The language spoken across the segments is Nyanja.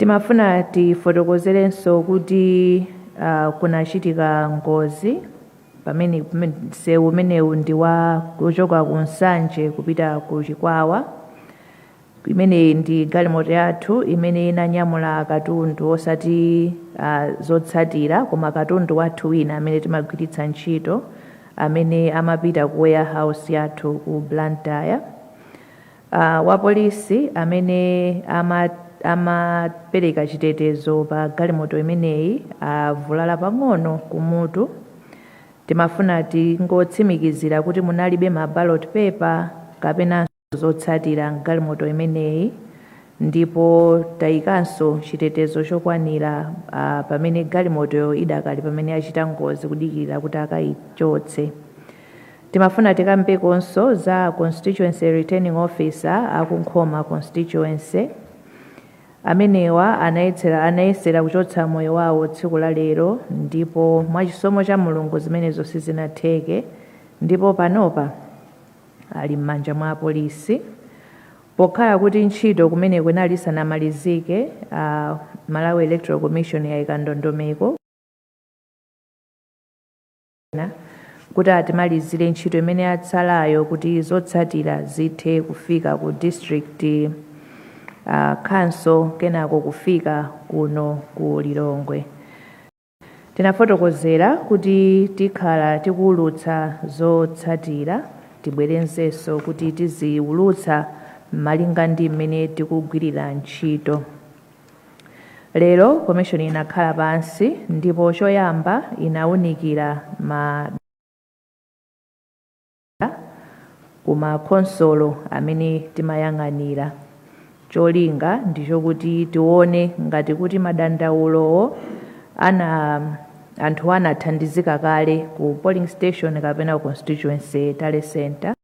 Timafuna tifotokozerenso kuti kunachitika ngozi pamene msewu umenewu ndi kuchoka ku Nsanje kupita ku Chikwawa. Imene ndi galimoto yathu imene inanyamula katundu osati zotsatira koma katundu wathu wina amene timagwiritsa ntchito amene amapita ku warehouse yathu ku Blantyre. Wa polisi amene amapereka chitetezo pa galimoto imeneyi avulala pang'ono kumutu. Timafuna tingotsimikizira kuti munalibe ma ballot paper kapena zotsatira galimoto imeneyi, ndipo tayikanso chitetezo chokwanira pamene galimoto idakali pamene achita ngozi kudikirira kuti akayichotse. Timafuna tikambekonso za constituency returning officer akunkhoma constituency amenewa anayesera kuchotsa moyo wawo tsiku la lero, ndipo mwachisomo cha Mulungu zimenezo sizinatheke, ndipo panopa ali m'manja mwa polisi. Pokhala kuti ntchito kumene kunali sanamalizike, Malawi Electoral Commission yayika ndondomeko kuti atimalizire ntchito imene yatsalayo kuti zotsatira zithe kufika ku district council kenako kufika kuno ku Lilongwe. Tinafotokozera kuti tikhala tikuwulutsa zotsatira tibwerenzenso kuti tiziwulutsa malinga ndi mmene tikugwirira ntchito. Lero komishoni inakhala pansi ndipo choyamba inawunikira kuma konsolo amene timayang'anira. Cholinga ndicho kuti tione ngati kuti madandaulowo anthu anathandizika kale ku polling station kapena constituency tale center,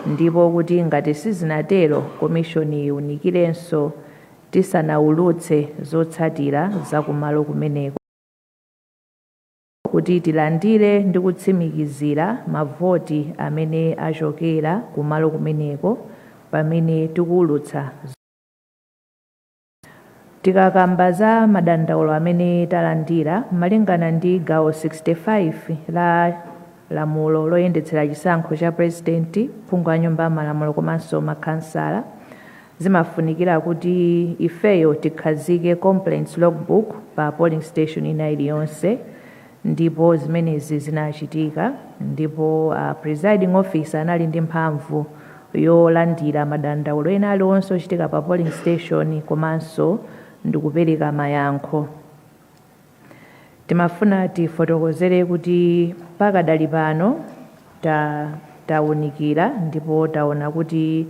ndipo kuti ngati sizinatero komishoni iwunikirenso tisanawulutse zotsatira za kumalo kumeneko, kuti tilandire ndi kutsimikizira mavoti amene achokera kumalo kumeneko pamene tikuwulutsa. Tikakamba za madandaulo amene talandira malingana ndi gawo 65 la lamulo loyendetsera chisankho cha president, phungu wa nyumba malamulo komanso makhansala, zimafunikira kuti ifeyo tikhazike complaints logbook pa polling station ina iliyonse, ndipo zimenezi zinachitika, ndipo presiding officer anali ndi mphamvu yolandira madandaulo ena aliwonse ochitika pa polling station komanso ndikupereka mayankho. Timafuna tifotokozere kuti pakadali pano tawunikira ndipo taona kuti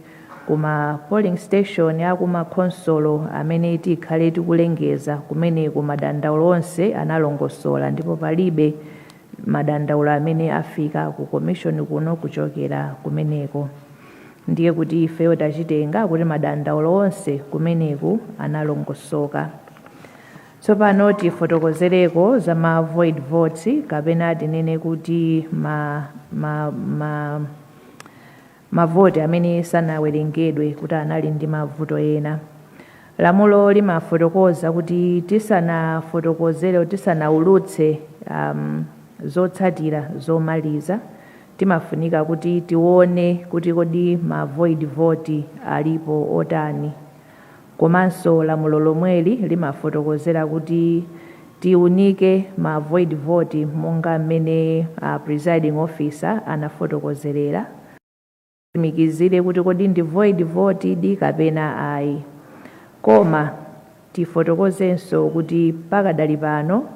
kuma polling station akuma konsolo amene tikhale tikulengeza kumeneko madandaulo onse analongosola, ndipo palibe madandaulo amene afika ku commission kuno kuchokera kumeneko. Ndiye kuti ifeyo tachitenga kuti madandaulo onse kumeneku analongosoka. Tsopano tifotokozereko za ma void votes kapena tinene kuti mavoti amene sanawerengedwe kuti anali ndi mavuto ena. Lamulo limafotokoza kuti tisanafotokozere tisanawulutse zotsatira zomaliza, timafunika kuti tione kuti kodi ma void vote alipo otani. Komanso lamulo lomweli limafotokozera kuti tiunike ma void vote monga mmene presiding officer anafotokozerera, timikizire kuti kodi ndi void vote di kapena ayi. Koma tifotokozenso kuti pakadali pano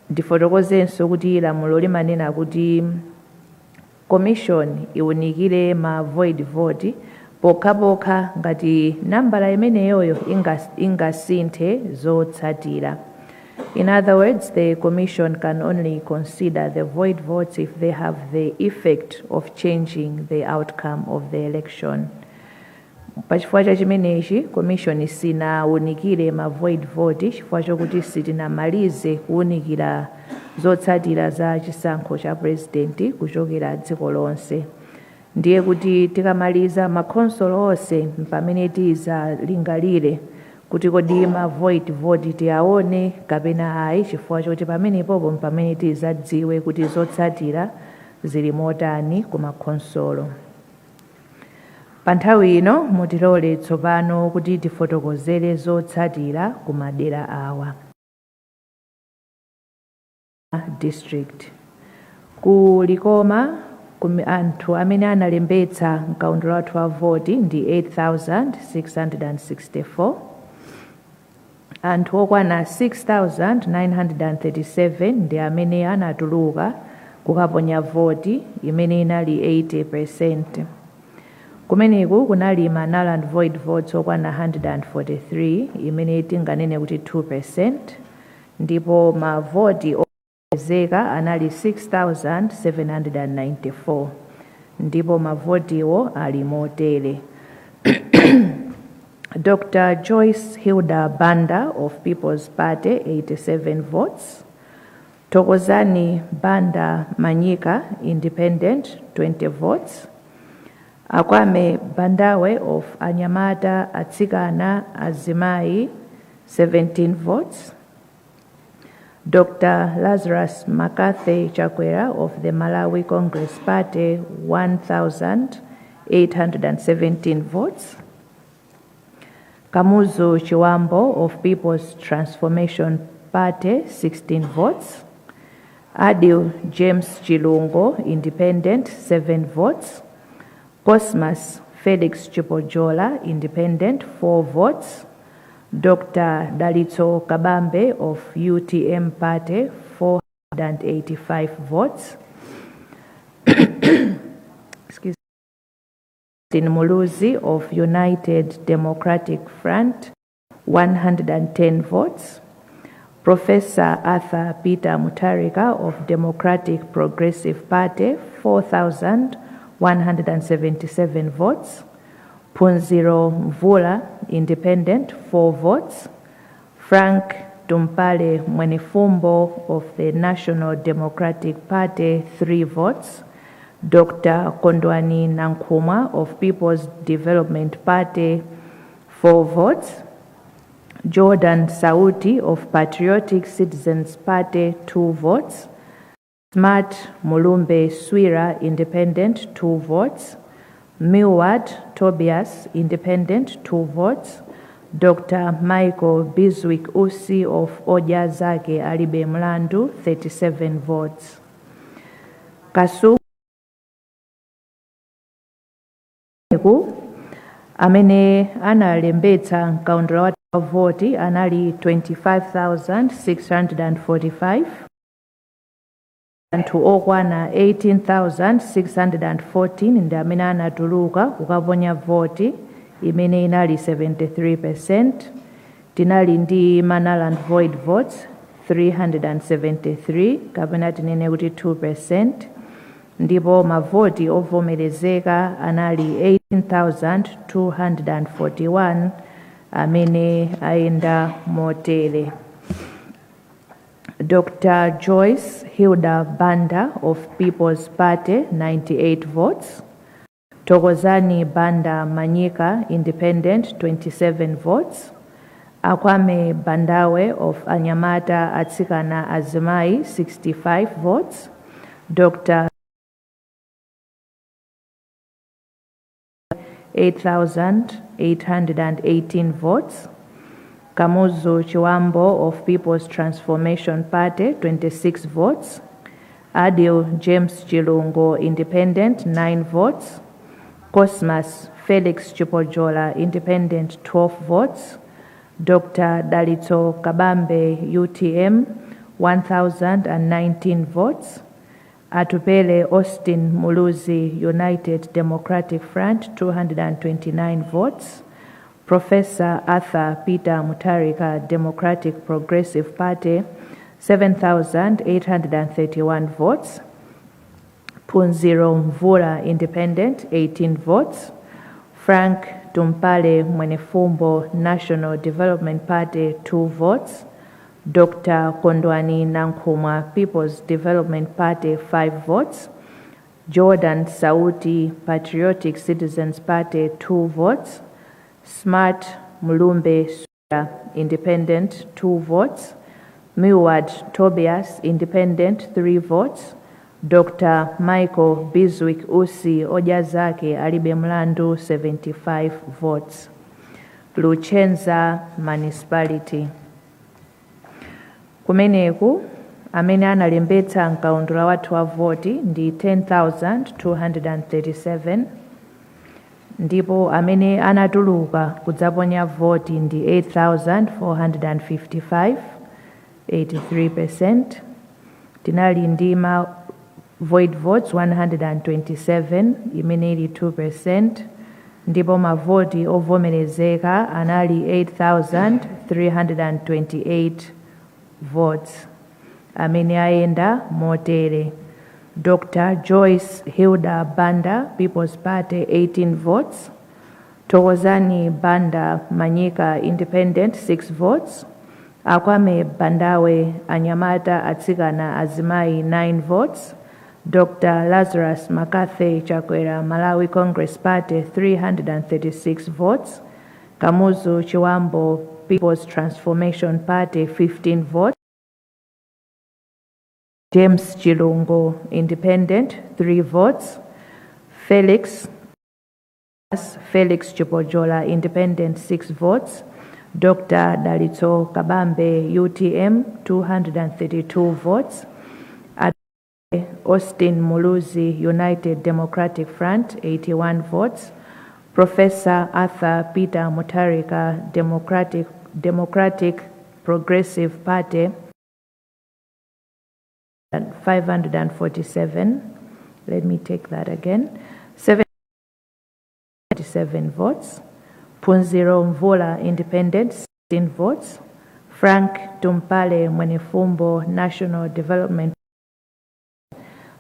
ndifotokozenso kuti lamulo limanena kuti commission iwunikire ma void vote pokhapokha ngati nambala imeneyoyo ingasinthe zotsatira. In other words, the commission can only consider the void votes if they have the effect of changing the outcome of the election. Pachifukwa cha chimenechi commission sinawunikire ma void vote chifukwa chokuti sitinamalize kuwunikira zotsatira za chisankho cha president kuchokera dziko lonse. Ndiye kuti tikamaliza makonsolo onse pamene tizalingalire kuti kodi ma void vote tiyaone kapena ayi, chifukwa choti pamenepopo pamene tizadziwe kuti zotsatira zili motani ku makhonsolo. Pa nthawi ino mutilole tsopano kuti tifotokozere zotsatira ku madera awa. District ku Likoma anthu amene analembetsa mkaundula wathu wa voti ndi 8,664. Anthu okwana 6,937 ndi amene anatuluka kukaponya voti imene inali 80%. Kumeneku kunali ma null and void votes okwana 143 imene tinganene kuti 2%, ndipo ma voti okwezeka anali 6,794 ndipo mavotiwo ali motere. Dr. Joyce Hilda Banda of People's Party 87 votes, Thokozani Banda Manyika Independent 20 votes, Akwame Bandawe of Anyamata Atsikana Azimai 17 votes, Dr. Lazarus Makathe Chakwera of the Malawi Congress Party 1,817 votes, Kamuzu Chiwambo of People's Transformation Party 16 votes, Adil James Chilungo Independent 7 votes, Cosmas Felix Chipojola Independent 4 votes, Dr. Dalitso Kabambe of UTM Party 485 votes, Muluzi of United Democratic Front 110 votes, Professor Arthur Peter Mutharika of Democratic Progressive Party 4,177 votes, Phunziro Mvula Independent 4 votes, Frank Tumpale Mwenefumbo of the National Democratic Party 3 votes, Dr. Kondwani Nankhumwa of People's Development Party 4 votes, Jordan Sauti of Patriotic Citizens Party 2 votes, Smart Mulumbe Swira Independent 2 votes, Milward Tobias Independent 2 votes, Dr. Michael Biswick Usi of Oja Zake Alibe Mlandu 37 votes. Kasu amene analembetsa mkaundula wathu wa voti anali 25,645. Anthu okwana 18,614 ndi amene anatuluka kukaponya voti imene inali 73%. Tinali ndi ma null and void votes 373 kapena tinene kuti 2%, ndipo mavoti ovomerezeka anali 18,241 amene ayenda motere. Dr. Joyce Hilda Banda of People's Party 98 votes, Thokozani Banda Manyika Independent 27 votes, Akwame Bandawe of Anyamata Atsikana Azimai 65 votes, Dr. 8,818 votes, Kamuzu Chiwambo of People's Transformation Party 26 votes, Adil James Chilungo Independent 9 votes, Cosmas Felix Chipojola Independent 12 votes, Dr. Dalitso Kabambe UTM 1,019 votes, Atupele Austin Muluzi United Democratic Front 229 votes, Professor Arthur Peter Mutharika Democratic Progressive Party 7,831 votes, Phunziro Mvula Independent 18 votes, Frank Tumpale Mwenefumbo National Development Party 2 votes, Dr. Kondwani Nankhumwa People's Development Party 5 votes, Jordan Sauti Patriotic Citizens Party 2 votes, Smart Mulumbe independent 2 votes, Millward Tobias independent 3 votes, Dr. Michael Biswick Usi Ojazake alibe mlandu 75 votes. Luchenza Municipality. Kumeneku amene analembetsa mkaundula wathu wa voti ndi 10,237 ndipo amene anatuluka kudzaponya voti ndi 8,455 83%. Tinali ndi ma void votes 127 imene ili 2%, ndipo mavoti ovomerezeka anali 8,328 votes amene ayenda motere: Dr. Joyce Hilda Banda, People's Party 18 votes, Thokozani Banda Manyika Independent 6 votes, Akwame Bandawe Anyamata Atsikana Azimayi 9 votes, Dr. Lazarus Makathe Chakwera Malawi Congress Party 336 votes, Kamuzu Chiwambo People's Transformation Party 15 votes, James Chilungo Independent 3 votes, Felix Chipojola Independent 6 votes, Dr. Dalitso Kabambe UTM 232 votes, Austin Muluzi United Democratic Front 81 votes, Professor Arthur Peter Mutharika Democratic Progressive Party 547, let me take that again, 77 votes, Punziro Mvula Independent 16 votes, Frank Tumpale Mwenefumbo National Development,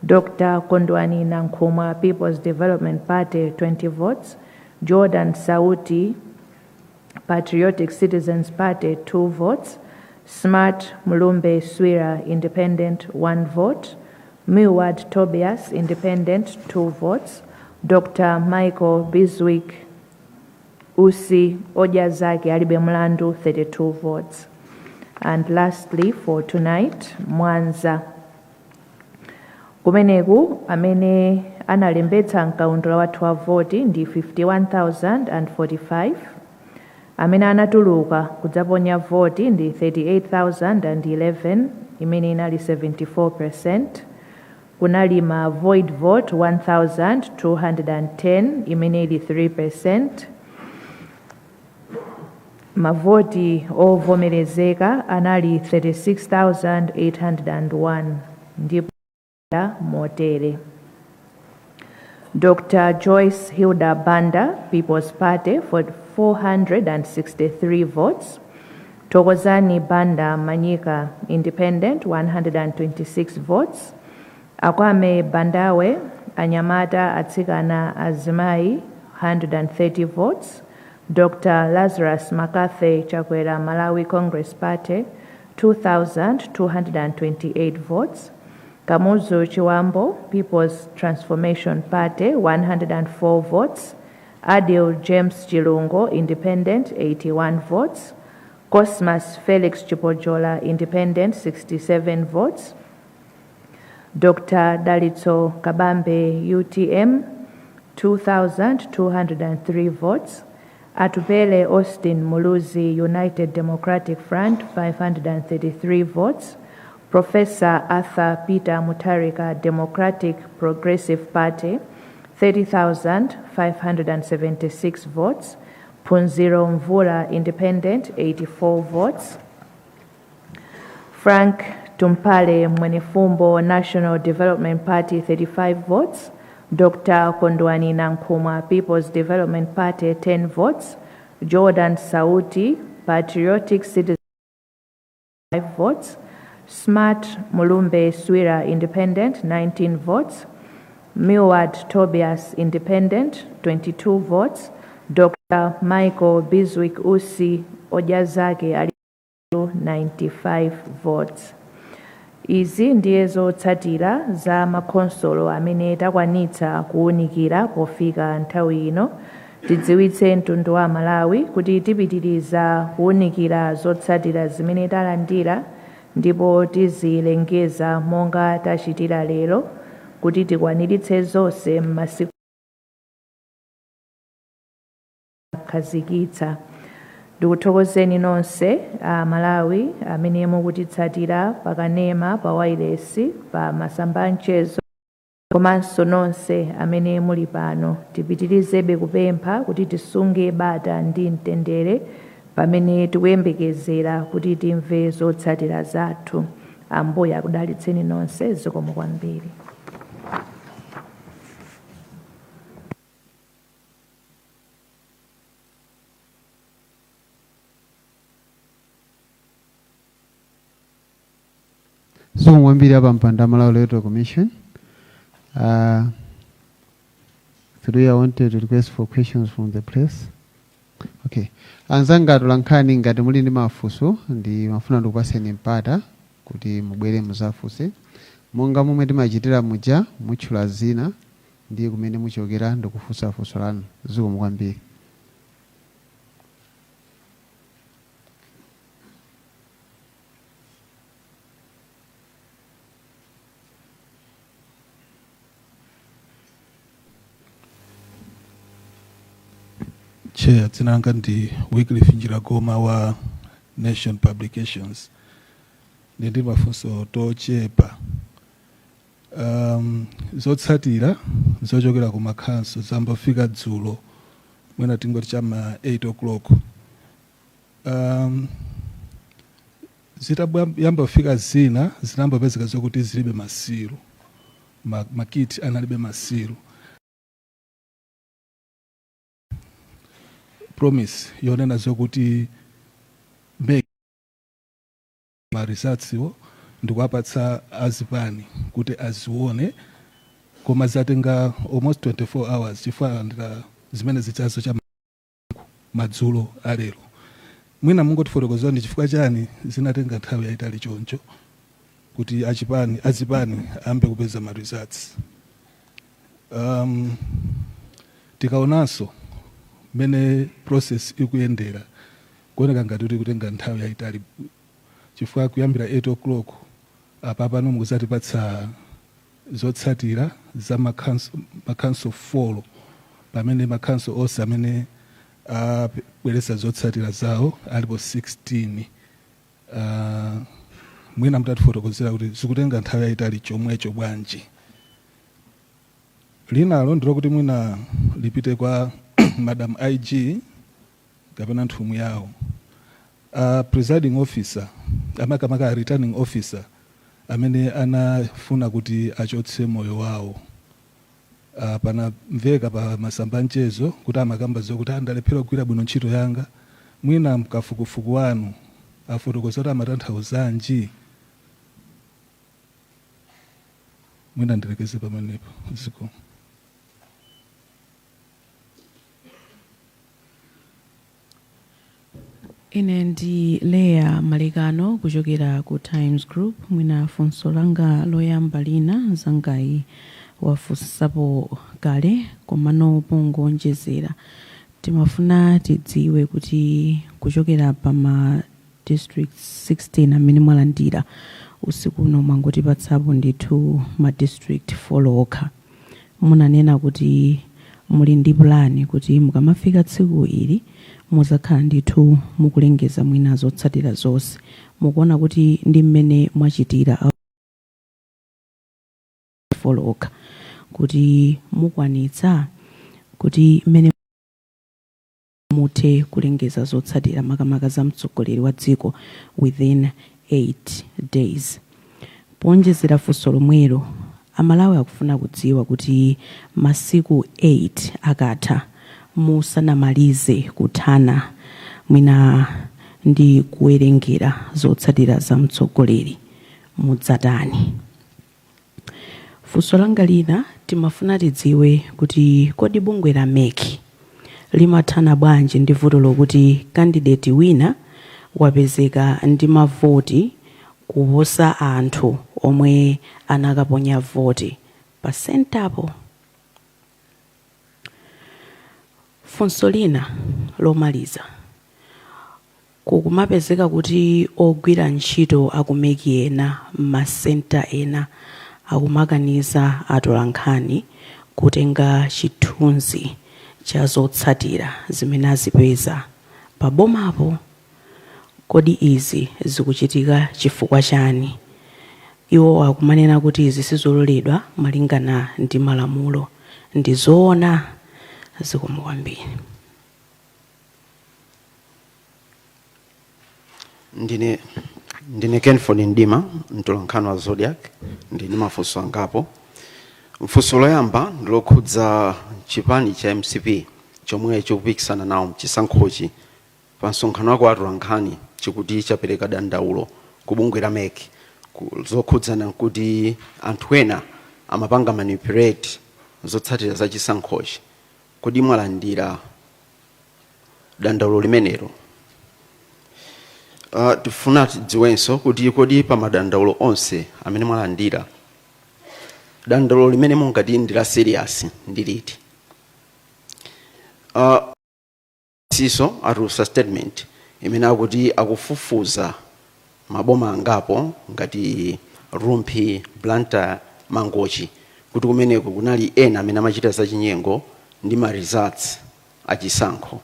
Dr. Kondwani Nankumwa People's Development Party 20 votes, Jordan Sauti Patriotic Citizens Party 2 votes, Smart Mulumbe Swira Independent 1 vote, Millward Tobias Independent 2 votes, Dr. Michael Biswick Usi Ojazake alibe mlandu 32 votes. And lastly for tonight, Mwanza. Kumeneku amene analembetsa mkaundula wathu wa voti ndi 51,045, amene anatuluka kudzaponya voti ndi 38,011 imene inali 74%, kunali ma void vote 1,210 imene ili 3%, mavoti ovomerezeka anali 36,801 ndipo motere: Dr. Joyce Hilda Banda People's Party for 463 votes, Thokozani Banda Manyika Independent 126 votes, Akwame Bandawe Anyamata Atsikana Azimayi 130 votes, Dr. Lazarus Makathe Chakwera Malawi Congress Party 2,228 votes, Kamuzu Chiwambo People's Transformation Party 104 votes, Adil James Chilungo Independent 81 votes, Cosmas Felix Chipojola Independent 67 votes, Dr. Dalitso Kabambe UTM 2,203 votes, Atupele Austin Muluzi United Democratic Front 533 votes, Professor Arthur Peter Mutharika Democratic Progressive Party 30,576 votes, Punziro Mvula Independent 84 votes, Frank Tumpale Mwenefumbo National Development Party 35 votes, Dr. Kondwani Nankumwa People's Development Party 10 votes, Jordan Sauti Patriotic Citizens 5 votes, Smart Mulumbe Swira Independent 19 votes, Millward Tobias Independent 22 votes, Dr. Michael Biswick Usi Ojazake ali 95 votes. Izi ndiye zotsatira za makonsolo amene takwanitsa kuwunikira pofika nthawi ino, tidziwitse mtundu wa Malawi kuti tipitiriza kuwunikira zotsatira zimene talandira ndipo tizilengeza monga tachitira lero kuti tikwaniritse zonse m'masiku akhazikitsa. Ndikuthokozeni nonse Malawi amene mukutitsatira pakanema, pa wireless, pa masamba amchezo, komanso nonse amene muli pano. Tipitirizebe kupempha kuti tisunge bata ndi mtendere pamene tikuyembekezera kuti timve zotsatira zathu. Ambuye akudalitseni nonse. Zikomo kwambiri. Zomwe kwambiri apa mpanda Malawi Electoral Commission. Today I wanted to request for questions from the press. Okay. Anzanga atolankhani ngati muli ndi mafunso ndi mafuna ndikupaseni mpata kuti mubwere muzafunse. Monga momwe timachitira muja mutchula zina ndi kumene muchokera ndikufunsa funso lanu. Zikomo kwambiri. Chair, tinanga ndi Wycliffe Njiragoma wa Nation Publications. Ndi mafunso tochepa. Zotsatira zochokera ku makhanso zambafika dzulo mwina tingoti chama 8 o'clock. Yambafika zina zinambapezeka zokuti zilibe masiru. Makiti analibe masiru. Promise yonena zokuti make ma results wo ndikuwapatsa azipani kuti azione koma zatenga almost 24 hours chifukwa ndika zimene zichazo cha madzulo alero. Mwina mungotifotokozera ndi chifukwa chani zinatenga nthawi yayitali choncho kuti azipani ambe kupeza ma results. Tikaonanso mene process ikuyendera kuoneka ngati kuti kutenga nthawi yayitali chifukwa kuyambira 8 o'clock apa pano mukuzatipatsa zotsatira za makhanso 4 pamene makhanso onse amene abweresa zotsatira zawo alipo 16. Mwina mutatifotokozera kuti zikutenga nthawi yayitali chomwecho bwanji. Linalo ndilo kuti mwina lipite kwa Madam IG kapena nthumu yawo. Presiding officer amakamaka returning officer amene anafuna kuti achotse moyo wawo. Pana mveka pa masamba mchezo kuti amakamba zokuti andalephera kugwira bwino ntchito yanga. Mwina mkafukufuku wanu afotokozera amatanthauzanji. Mwina ndirekeze pamenepo. Zikomo. Ine ndi Leah Malikano kuchokera ku Times Group. Mwina funso langa loyamba lina zangayi wafunsapo kale komano pongonjezera. Timafuna tidziwe kuti kuchokera pa ma district 16 amene mwalandira usiku uno mwangotipatsapo ndithu ma district 4 okha. Munanena kuti muli ndi plan kuti mukamafika tsiku ili muzakhala ndithu mukulengeza mwina zotsatira zonse. Mukuona kuti ndi mmene mwachitira okha kuti mukwanitsa kuti mmene muthe kulengeza zotsatira makamaka za mtsogoleri wa dziko within 8 days. Ponjezera funso lomwelo, Amalawi akufuna kudziwa kuti masiku 8 akatha musanamalize kuthana mwina ndi kuwerengera zotsatira za mtsogoleri mudzatani. Funso langa lina timafuna tidziwe kuti kodi bungwe la MEC limathana bwanji ndi vuto lokuti candidate wina wapezeka ndi mavoti kuposa anthu omwe anakaponya voti pa sentapo. funso lina lomaliza kukumapezeka kuti ogwira ntchito akumeki ena m'masenta ena akumakaniza atolankhani kutenga chithunzi cha zotsatira zimene azipeza pa bomapo. Kodi izi zikuchitika chifukwa chani? Iwo akumanena kuti izi sizololedwa malingana ndi malamulo. Ndizoona? Zikomo kwambiri. Ndine Kenford Ndima, mtolankhani wa Zodiac, ndine mafunso angapo. Mfunso loyamba ndilokhudza chipani cha MCP chomwe chikupikisana nawo mchisankhochi pa msonkhano wako atolankhani chikuti chapereka dandaulo ku bungwe la MEC zokhudzana kuti anthu ena amapanga manipulate zotsatira za chisankhochi. Kodi mwalandira dandaulo limenelo? Tifuna tidziwenso kuti kodi pa madandaulo onse amene mwalandira dandaulo limene mungati ndila serious ndi liti? Siso atusa statement imene akuti akufufuza maboma angapo ngati Rumphi, Blantyre, Mangochi kuti kumeneko kunali ena amene amachita zachinyengo ndi ma results achisankho.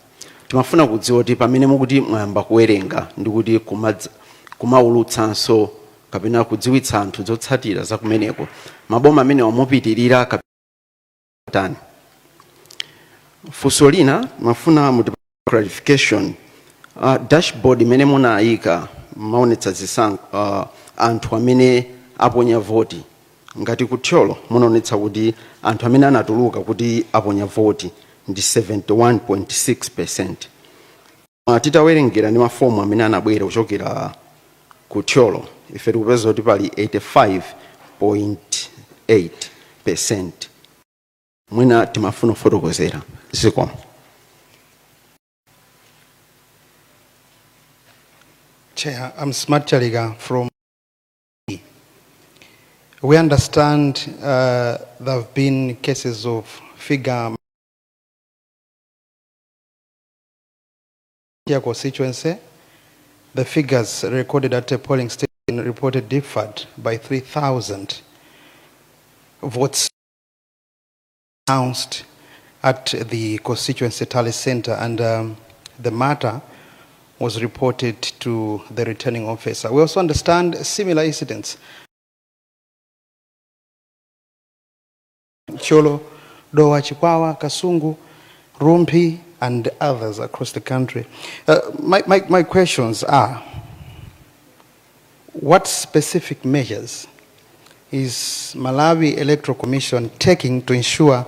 Timafuna kudziwa kuti pamene mukuti mwayamba kuwerenga ndi kuti kumaulutsanso kapena kudziwitsa anthu zotsatira za kumeneko maboma amene wamupitirira kapitani. Funso lina mafuna mu clarification dashboard imene munayika maonetsa zisankho anthu amene aponya voti ngati kutyolo munaonetsa kuti anthu amene anatuluka kuti aponya voti ndi 71.6%. Titawerengera ndi mafomu amene anabwera kuchokera kutyolo ife tikupeza kuti pali 85.8%. Mwina timafuna kufotokozera. Zikomo. Chair, I'm Smart Chaliga from. We understand there have been cases of figure constituency. The figures recorded at a polling station reported differed by 3,000 votes announced at the constituency tally center, and the matter was reported to the returning officer. We also understand similar incidents. Cholo, Dowa, Chikwawa, Kasungu, Rumphi, and others across the country. My questions are, what specific measures is Malawi Electoral Commission taking to ensure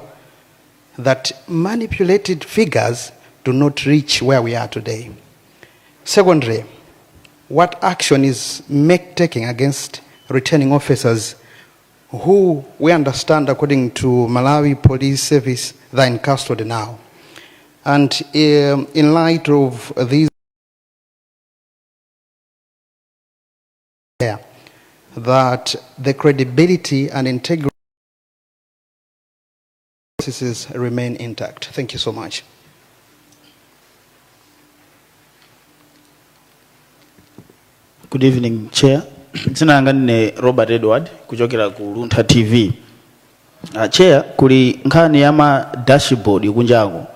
that manipulated figures do not reach where we are today? Secondly, what action is MEC taking against returning officers who we understand, according to Malawi Police Service, they're in custody now? And in light of these, that the credibility and integrity processes remain intact. Thank you so much. Good evening, Chair. Dzina langa ndine Robert Edward kuchokera ku Luntha TV. Chair, kuli nkhani ya ma dashboard kunjako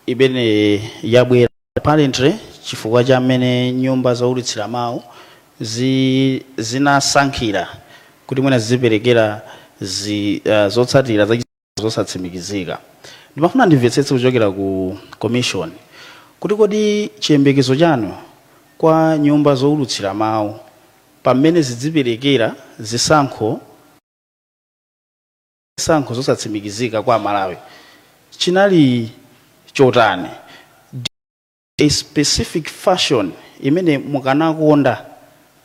imene yabwera apparently chifukwa cha amene nyumba zaulitsira mawu zinasankhira kuti mwina ziperekera zotsatira zosatsimikizika. Ndimafuna ndimvetsetse kuchokera ku commission kuti kodi chiyembekezo chanu kwa nyumba zoulutsira mawu pamene zidziperekera zisankho zosatsimikizika kwa Malawi chinali chotani? A specific fashion imene mukanakonda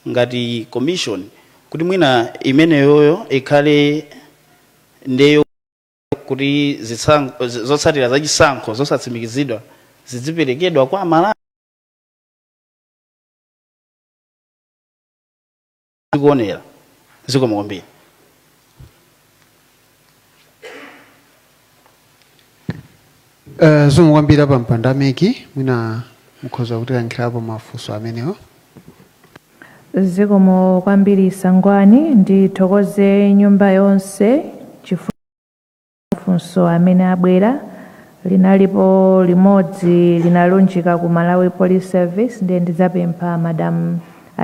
ngati commission kuti mwina imene yoyo ikhale ndeyo kuti zotsatira za chisankho zosatsimikizidwa zidziperekedwa kwa Malawi? Zikuonera. Zikomo kwambiri. zomwe kwambiri apa mpandameki mwina mukhoza kutiyankhirapo mafunso amenewo. Zikomo kwambiri Sangwani, ndithokoze nyumba yonse chifukwa funso amene abwera linalipo limodzi linalunjika ku Malawi Police Service, ndiye ndidzapempha Madam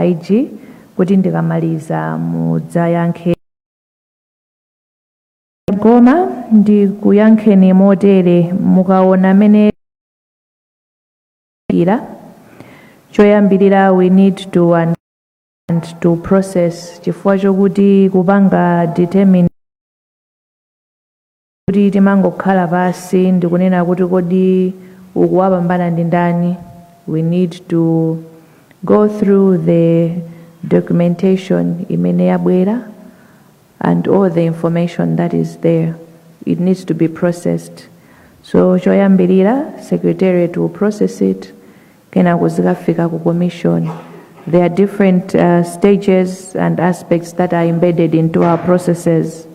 IG kuti ndikamaliza mudzayankhe. Koma ndikuyankheni motere mukaona amene choyambirira we need to and to process chifukwa chokuti kupanga determine kuti timangokhala pasi ndikunena kuti kodi ukuwapambana ndi ndani. We need to go through the documentation imene yabwera and all the information that is there. It needs to be processed. So choyambirira secretariat will process it, kena kuzikafika ku commission. There are different stages and aspects that are embedded into our processes.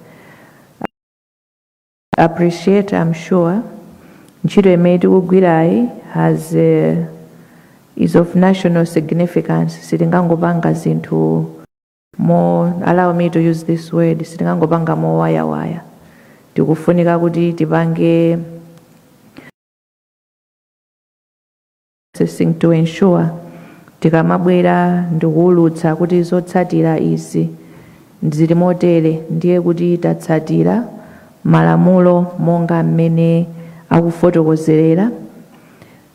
Appreciate, I'm sure, ntchito imene tikugwirayi has is of national significance. Sitingangopanga zinthu more, allow me to use this word, sitingangopanga more waya tikufunika kuti tipange processing to ensure tikamabwera ndikuwulutsa kuti zotsatira izi zili motere, ndiye kuti tatsatira malamulo monga mmene akufotokozerera,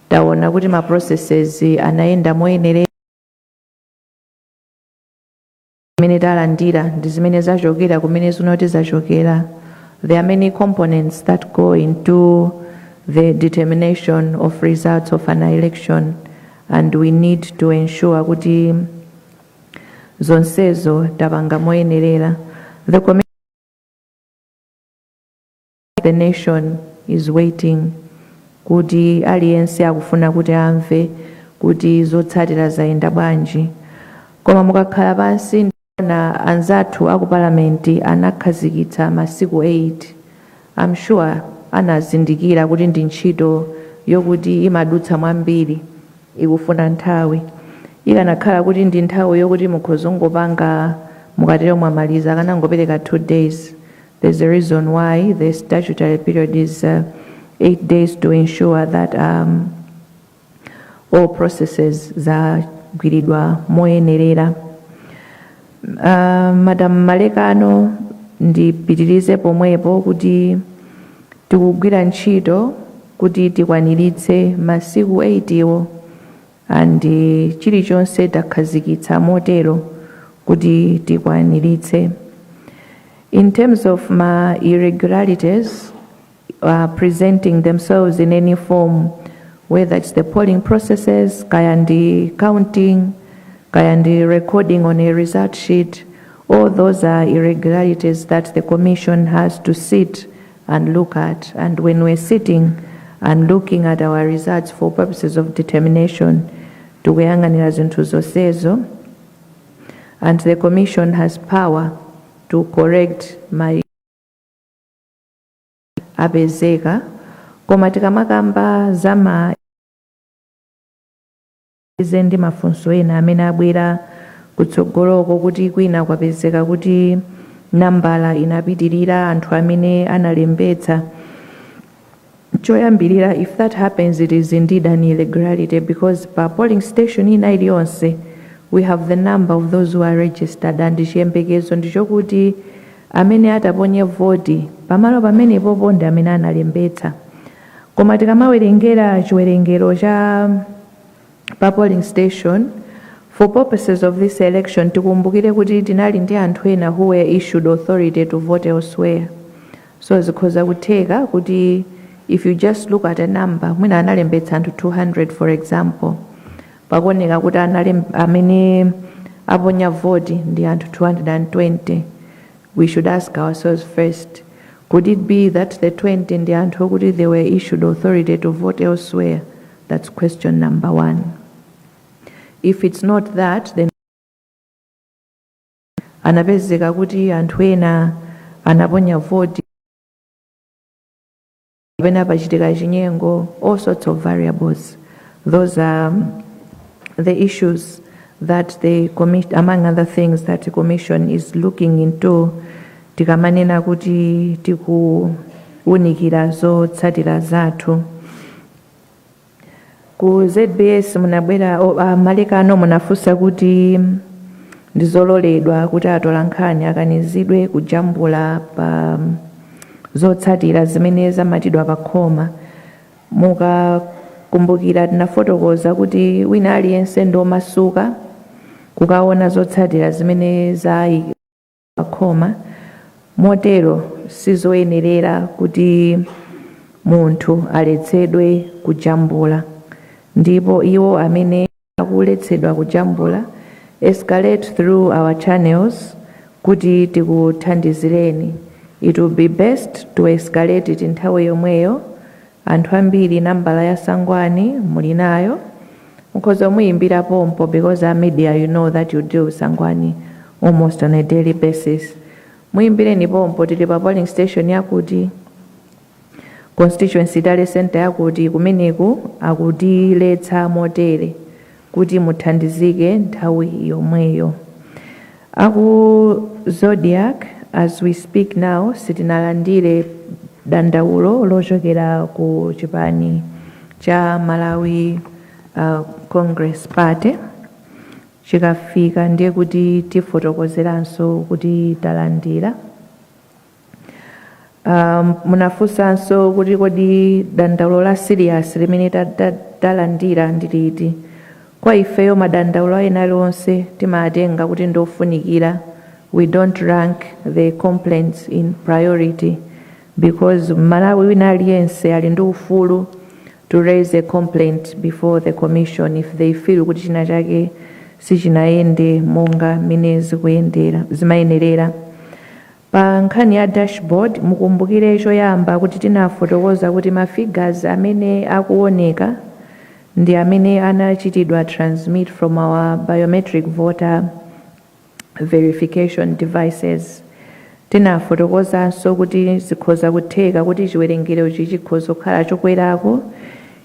taona kuti ma processes anayenda moyenera, zimene talandira ndi zimene zachokera kumene zinoti zachokera. There are many components that go into the determination of results of an election, and we need to ensure kuti zonsezo tapanga moyenerera. The nation is waiting kuti aliyense akufuna kuti amve kuti zotsatira zayenda bwanji. Koma mukakhala pansi na anzathu aku parliament anakhazikitsa masiku 8. I'm sure anazindikira kuti ndi ntchito yokuti imadutsa mwambiri, ikufuna nthawi. Ikanakhala kuti ndi nthawi yokuti mukhoza ngopanga mukatero mwamaliza kanangopereka 2 days. There's a reason why the statutory period is 8 days to ensure that all processes zagwiridwa moyenerera. Madam Malekano, ndipitirize pomwepo kuti tikugwira ntchito kuti tikwaniritse masiku 8 iwo, and chilichonse takhazikitsa motero kuti tikwaniritse. In terms of my irregularities presenting themselves in any form, whether it's the polling processes, kaya ndi counting, kaya ndi recording on a result sheet, all those are irregularities that the commission has to sit and look at. And when we're sitting and looking at our results for purposes of determination, tikuyang'anira zinthu zonsezo, and the commission has power to correct my apezeka. Koma tikamakamba zama izendi mafunso ena amene abwera kutsogoloko kuti kwina kwapezeka kuti nambala inapitirira anthu amene analembetsa. Choyambirira, if that happens, it is indeed an irregularity, because per polling station ina iliyonse we have the number of those who are registered, and chiyembekezo ndichokuti amene ataponye voti pamalo pamene popo ndi amene analembetsa. Koma tikamawerengera chiwerengero cha pa polling station, for purposes of this election tikumbukire kuti tinali ndi anthu ena who were issued authority to vote elsewhere. So zikhoza kutheka kuti if you just look at a number, mwina analembetsa anthu 200 for example, pakuoneka kuti amene aponya voti ndi anthu 220, we should ask ourselves first, could it be that the 20 ndi anthu okuti they were issued authority to vote elsewhere? That's question number 1. If it's not that, then anapezeka kuti anthu ena anaponya voti kapena pachitika chinyengo, all sorts of variables. Those are the issues that the commission, among other things that the commission is looking into. Tikamanena kuti tikuunikira zotsatira zathu. Ku ZBS munabwera malekano munafunsa kuti ndizololedwa kuti atolankhani akanizidwe kujambula pa zotsatira zimene zamatidwa pa khoma. Mukakumbukira tinafotokoza kuti wina aliyense ndomasuka kukaona zotsatira zimene za pa khoma, motero sizoyenerera kuti munthu aletsedwe kujambula. Ndipo iwo amene akuletsedwa kujambula escalate through our channels kuti tikuthandizireni. It will be best to escalate it nthawi yomweyo. Anthu ambiri nambala ya Sangwani muli nayo, mukhoza muyimbira pompo because our media, you know that you deal with Sangwani almost on a daily basis. Muyimbireni pompo tili pa polling station yakuti, constituency tale center yakuti, kumeneku akutiletsa motere kuti muthandizike nthawi yomweyo. Aku Zodiac, as we speak now, sitinalandire dandaulo lochokera ku chipani cha Malawi Congress Party. Chikafika ndiye kuti tifotokozeranso kuti talandira. Munafunsanso kuti kodi dandaulo la serious limene talandira ndiliti. Kwa ifeyo madandaulo ena onse timatenga kuti ndofunikira. We don't rank the complaints in priority because Malawi wina aliyense ali ndi ufulu to raise a complaint before the commission if they feel kuti china chake sichinaende monga mene zimayenerera. Pa nkhani ya dashboard mukumbukire choyamba kuti tinafotokoza kuti mafigures amene akuoneka ndi amene anachitidwa transmit from our biometric voter verification devices. Tinafotokozanso kuti zikhoza kutheka kuti chiwerengero chikhoza kukhala chokwerako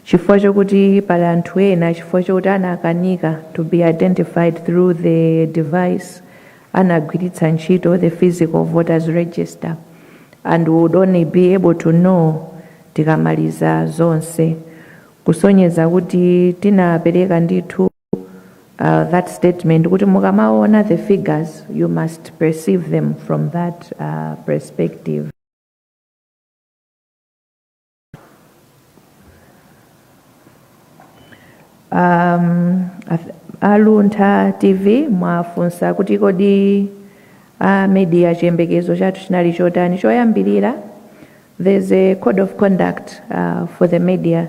chifukwa chokuti pali anthu ena chifukwa chokuti anakanika to be identified through the device anagwiritsa ntchito the physical voters register and would only be able to know tikamaliza zonse. Kusonyeza kuti tinapereka ndithu that statement kuti mukamaona the figures you must perceive them from that perspective. Aluntha TV mwafunsa kuti kodi media chiyembekezo chathu chinali chotani. Choyambirira, there's a code of conduct for the media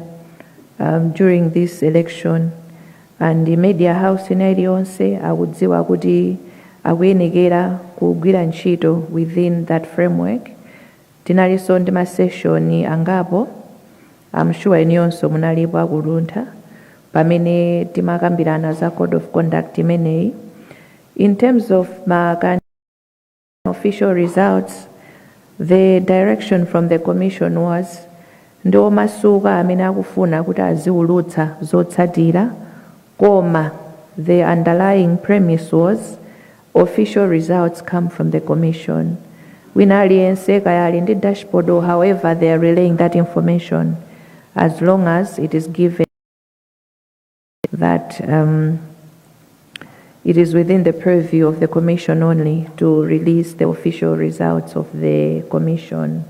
during this election, and the media house iliyonse akudziwa kuti akuyenekera kugwira ntchito within that framework. Tinalinso ndi ma session angapo, I'm sure iniyonso munalipo akuluntha pamene timakambirana za code of conduct imeneyi. In terms of official results, the direction from the commission was ndo masuka amene akufuna kuti aziulutsa zotsatira, koma the underlying premise was official results come from the commission. Wina aliyense kaya ali ndi dashboard or however they are relaying that information, as long as it is given that it is within the purview of the commission only to release the official results of the commission.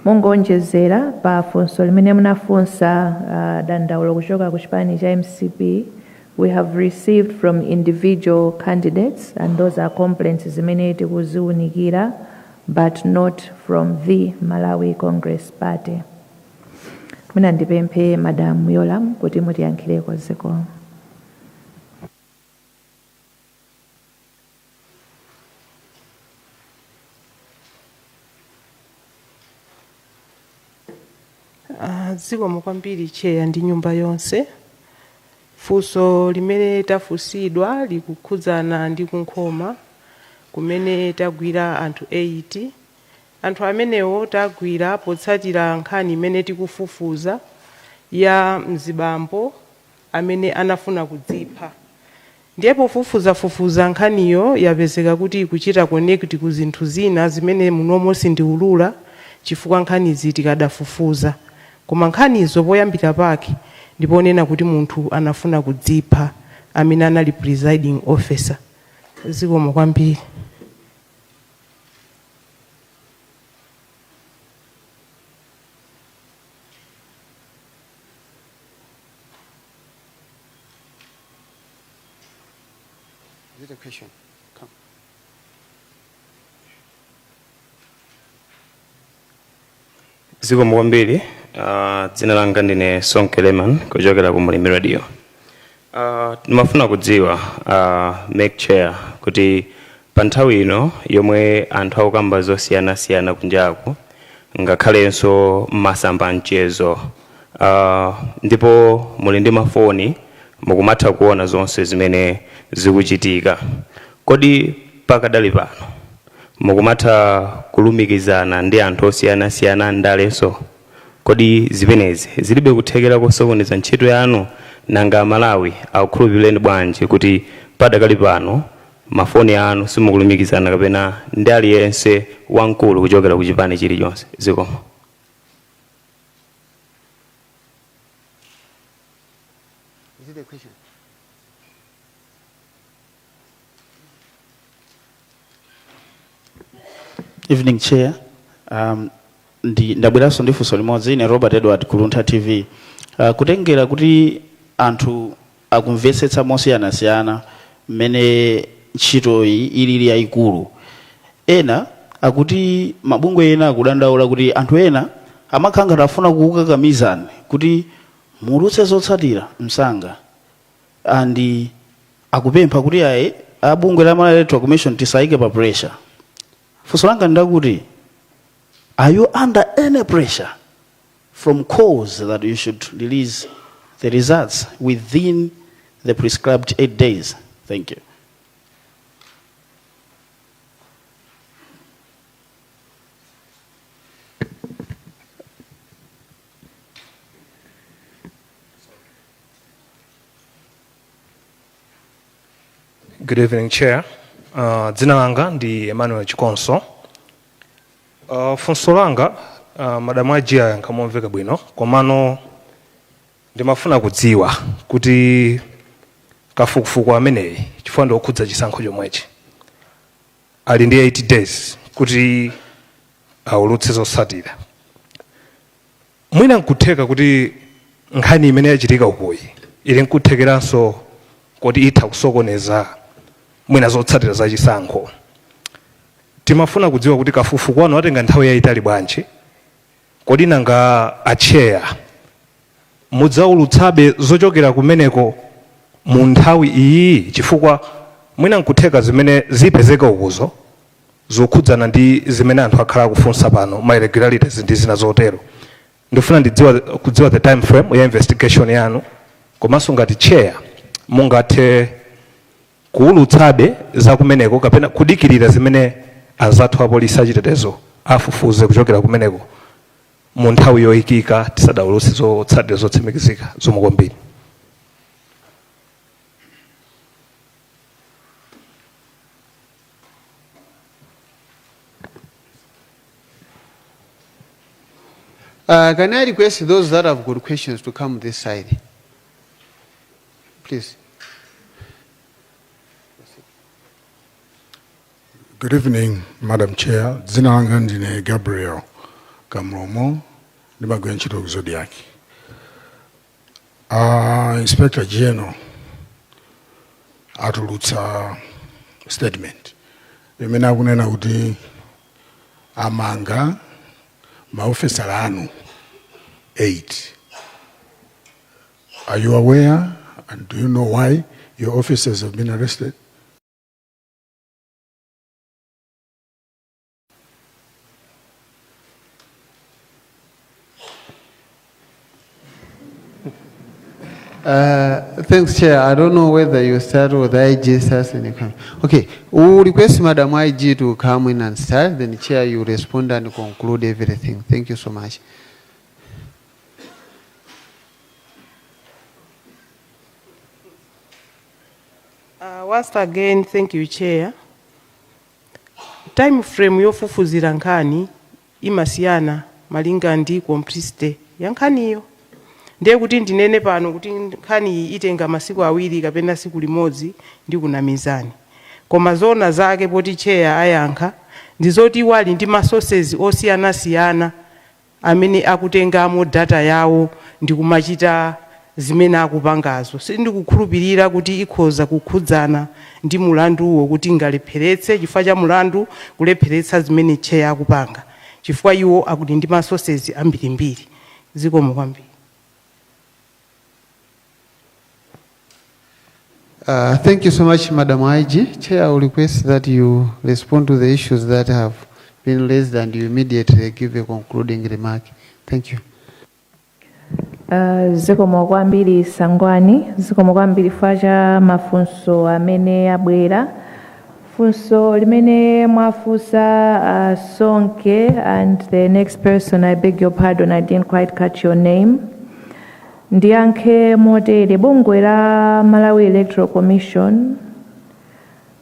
Mungonjezera pa funso limene munafunsa dandaulo kuchoka ku chipani cha MCP. We have received from individual candidates, and those are complaints zimene tikuziunikira, but not from the Malawi Congress Party. Muna ndipemphe Madam Yolam kuti mutiyankhireko ziko. Zikomo kwambiri cheya ndi nyumba yonse. Funso limene tafunsidwa likukhudzana ndi kunkhoma kumene tagwira anthu 80. Anthu amenewo tagwira potsatira nkhani imene tikufufuza ya mzibambo amene anafuna kudzipha. Ndiye pofufuza nkhaniyo yapezeka kuti ikuchita connect ku zinthu zina zimene munomo sindiulula chifukwa nkhanizi tikadafufuza. Koma nkhanizo poyambira pake ndiponena kuti munthu anafuna kudzipha amene anali presiding officer. Zikomo kwambiri. Is it a question? Come. Zikomo kwambiri. Dzina langa ndine Sonkeleman kuchokera ku Mulimi Radio. Nimafuna kudziwa make chair kuti pa nthawi ino yomwe anthu akukamba zosiyana-siyana kunjaku ngakhalenso masamba mchezo ndipo muli ndi mafoni mukumatha kuona zonse zimene zikuchitika. Kodi pakadali pano mukumatha kulumikizana ndi anthu osiyana-siyana ndalenso? Kodi zimenezi zilibe kuthekera kusokoneza ntchito yanu nanga Malawi akukhulupireni bwanji kuti padakali pano mafoni anu simukulumikizana kapena ndi aliyense wamkulu kuchokera ku chipani chilichonse? Zikomo. Is it a question? Evening Chair. Ndabweraso ndi funso limodzi ine Robert Edward Kulunta TV. Kutengera kuti anthu akumvetsetsa mosiyana-siyana mmene ntchito iyi ilili yayikulu. Ena akuti mabungwe ena akudandaula kuti anthu ena amakhala afuna kukukakamizani kuti mulutse zotsatira msanga. Andi akupempha kuti ayi abungwe la Malawi Electoral Commission tisayike pa pressure. Funso langa ndakuti, are you under any pressure from cause that you should release the results within the prescribed 8 days? Thank you. Good evening, Chair. Dzina langa ndi Emmanuel Chikonso. Funso langa Madam Ajia yankamomveka bwino komano ndimafuna kudziwa kuti kafukufuku ameneyi chifukwa ndiokhudza chisankho chomwechi ali ndi 80 days kuti aulutse zotsatira. Mwina nkutheka kuti nkhani imene yachitika ukuyi ili nkuthekeranso kuti itha kusokoneza mwina zotsatira za chisankho. Timafuna kudziwa kuti kafukufuku wanu atenga nthawi yayitali bwanji, kodi nanga acheya mudzaulutsabe zochokera kumeneko mu nthawi iyi chifukwa mwina nkutheka zimene zipezeka ukuzo zokhudzana ndi zimene anthu akhala kufunsa pano ma irregularities ndi zina zotero. Ndifuna kudziwa the time frame ya investigation yanu komanso ngati chair mungathe kuulutsabe za kumeneko kapena kudikirira zimene anzathu apolisi achitetezo afufuze kuchokera kumeneko mu nthawi yoyikika tisadaulutse zotsatira zotsimikizika. Zomwe kwambiri. Can I request those that have good questions to come this side? Please. Good evening, Madam Chair. Dzina langa ndine Gabriel Kamromo, ndimagwira ntchito ku Zodiac. Inspector General atulutsa statement imene akunena kuti amanga maofesala anu 8. Are you aware and do you know why your officers have been arrested? Thank Thanks, Chair. I don't know whether you start with the IG starts and you come. Okay, we'll request Madam IG to come in and start. Then, Chair, you respond and conclude everything. Thank you so much. Once again, thank you, Chair. Time frame yofufuzira nkhani imasiyana malinga ndi complexity ya nkhaniyo. Ndiye kuti ndinene pano kuti nkhani itenga masiku awiri kapena siku limodzi ndi kuna mizani. Koma zona zake poti Chair ayankha ndizoti wali ndi ma sources osiyana-siyana amene akutengamo data yawo ndi kumachita zimene akupangazo. Sindikukhulupirira kuti ikhoza kukhudzana ndi mulanduwo kuti ngalepheretse chifukwa cha mulandu kulepheretsa zimene Chair akupanga. Chifukwa iwo akuti ndi ma sources ambirimbiri. Zikomo kwambiri. Thank you so much, Madam IG. Chair, I will request that you respond to the issues that have been raised and you immediately give a concluding remark. Thank you. Zikomo kwambiri Sangwani, zikomo kwambiri faja mafunso amene abwera. Funso limene mwafusa Sonke and the next person, I beg your pardon, I didn't quite catch your name. Ndiyankhe motere bungwe la Malawi Electoral Commission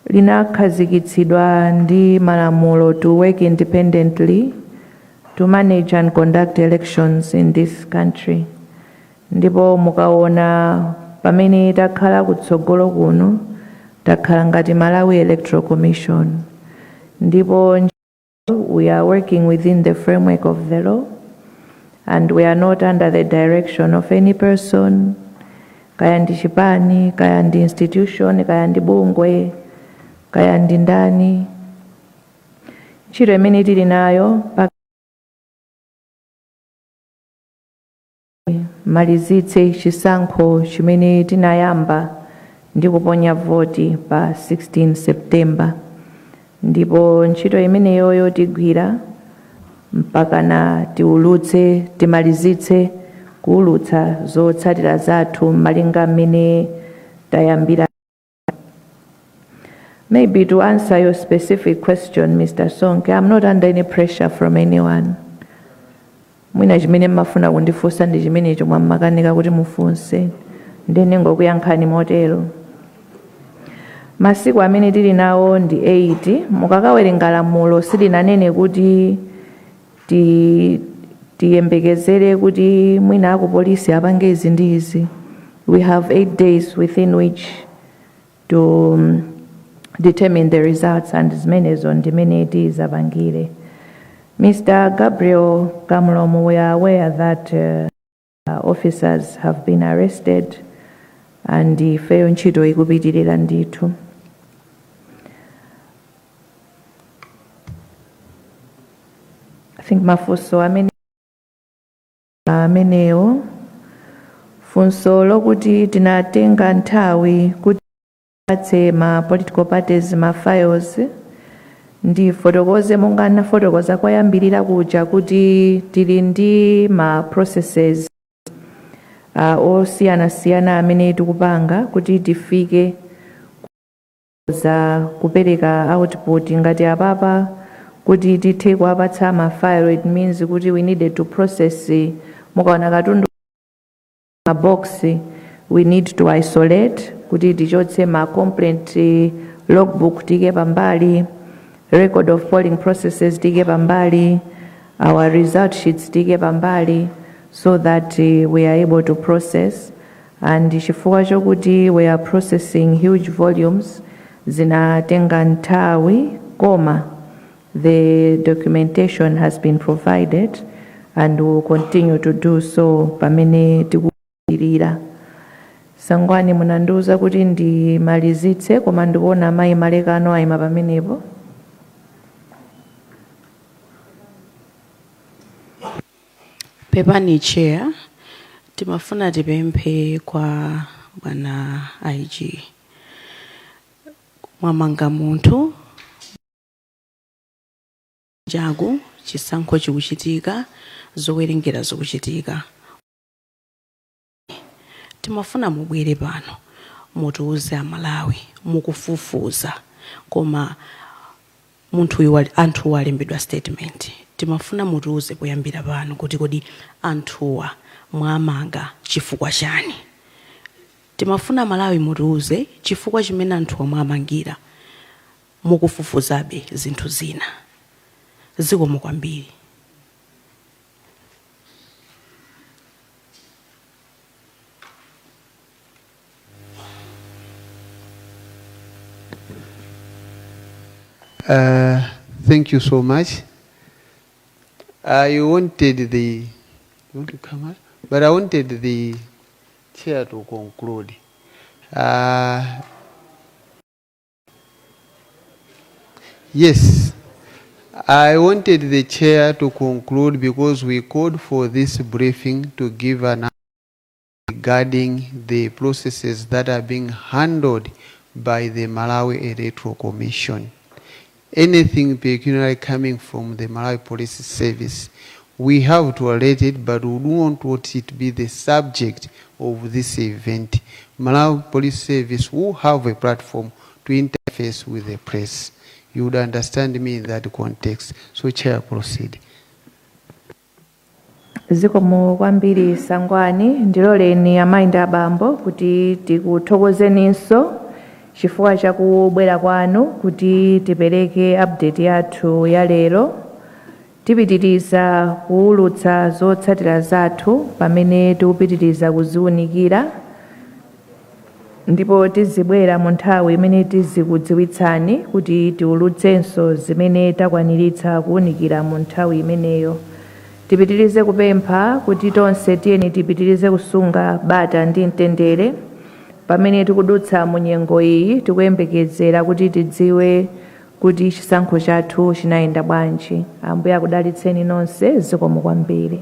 linakhazikitsidwa ndi malamulo to work independently to manage and conduct elections in this country. Ndipo mukaona pamene takhala kutsogolo kuno takhala ngati Malawi Electoral Commission. Ndipo we are working within the framework of the law. And we are not under the direction of any person, kaya ndi chipani, kaya ndi institution, kaya ndi bungwe, kaya ndi ndani. Ntchito imene tili nayo malizitse chisankho chimene tinayamba ndi kuponya voti pa 16 September. Ndipo ntchito imene yoyo tigwira mpaka na tiulutse timalizitse kuulutsa zotsatira zathu malinga mmene tayambira. Maybe to answer your specific question, Mr. Sonke, I'm not under any pressure from anyone. Mwina chimene mmafuna kundifunsa ndi chimene chomwe mmakanika kuti mufunse ndene ngokuyankhani motero. Masiku amene tili nawo ndi 8. Mukakawerenga lamulo silinanene kuti tiyembekezere kuti mwina akupolisi apange izi ndi izi. We have 8 days within which to determine the results and zimenezo ndimene tizapangire. Mr. Gabriel Kamlomo, we are aware that officers have been arrested and ifeyo ntchito ikupitirira ndithu. I think mafunso amenewo funso lokuti tinatenga nthawi kuti atse ma political parties ma files ndi fotokoze monga nafotokoza kwayambirira kuja kuti tili ndi ma processes osiyana-siyana amene tikupanga kuti tifike za kupereka output ngati apapa kuti tithe kuwapatsa ma file. It means kuti we needed to process mukaona katundu ma box we need to isolate kuti tichotse ma complaint logbook tike pambali, record of polling processes tike pambali, our result sheets tike pambali, so that we are able to process. And chifukwa chokuti we are processing huge volumes zinatenga nthawi koma the documentation has been provided and will continue to do so pamene tikupirira. Sangwani munandiuza kuti ndimalizitse koma ndikuona mayi malekano ayima pamenepo. Pepani Chair, timafuna tipemphe kwa bwana IG. Mwamanga munthu jagu chisankho chikuchitika zowerengera zokuchitika. timafuna mubwere pano mutiuze amalawi mukufufuza koma anthu walembedwa statement timafuna mutiuze kuyambira pano kuti kodi anthuwa mwamanga chifukwa chani. Timafuna Malawi mutiuze chifukwa chimene anthuwa mwamangira mukufufuzabe zinthu zina. Zikomo kwambiri. Thank you so much. I wanted you want to come out? But I wanted the chair to conclude. Yes, I wanted the chair to conclude because we called for this briefing to give an answer regarding the processes that are being handled by the Malawi Electoral Commission. Anything peculiarly coming from the Malawi Police Service, we have tolerated, but we don't want it to be the subject of this event. Malawi Police Service will have a platform to interface with the press. You would understand me in that context. So, Chair, proceed. Zikomo kwambiri Sangwani, ndiloleni amayi abambo kuti tikuthokozeninso chifukwa cha kubwera kwanu kuti tipereke update yathu ya lero. Tipitiriza kuwulutsa zotsatira zathu pamene tikupitiriza kuziwunikira, ndipo tizibwera mu nthawi imene tizikudziwitsani kuti tiwulutsenso zimene takwaniritsa kuwunikira mu nthawi imeneyo. Tipitirize kupempha kuti tonse tiyeni tipitirize kusunga bata ndi mtendere pamene tikudutsa mu nyengo iyi, tikuyembekezera kuti tidziwe kuti chisankho chathu chinayenda bwanji. Ambuye akudalitseni nonse. Zikomo kwambiri.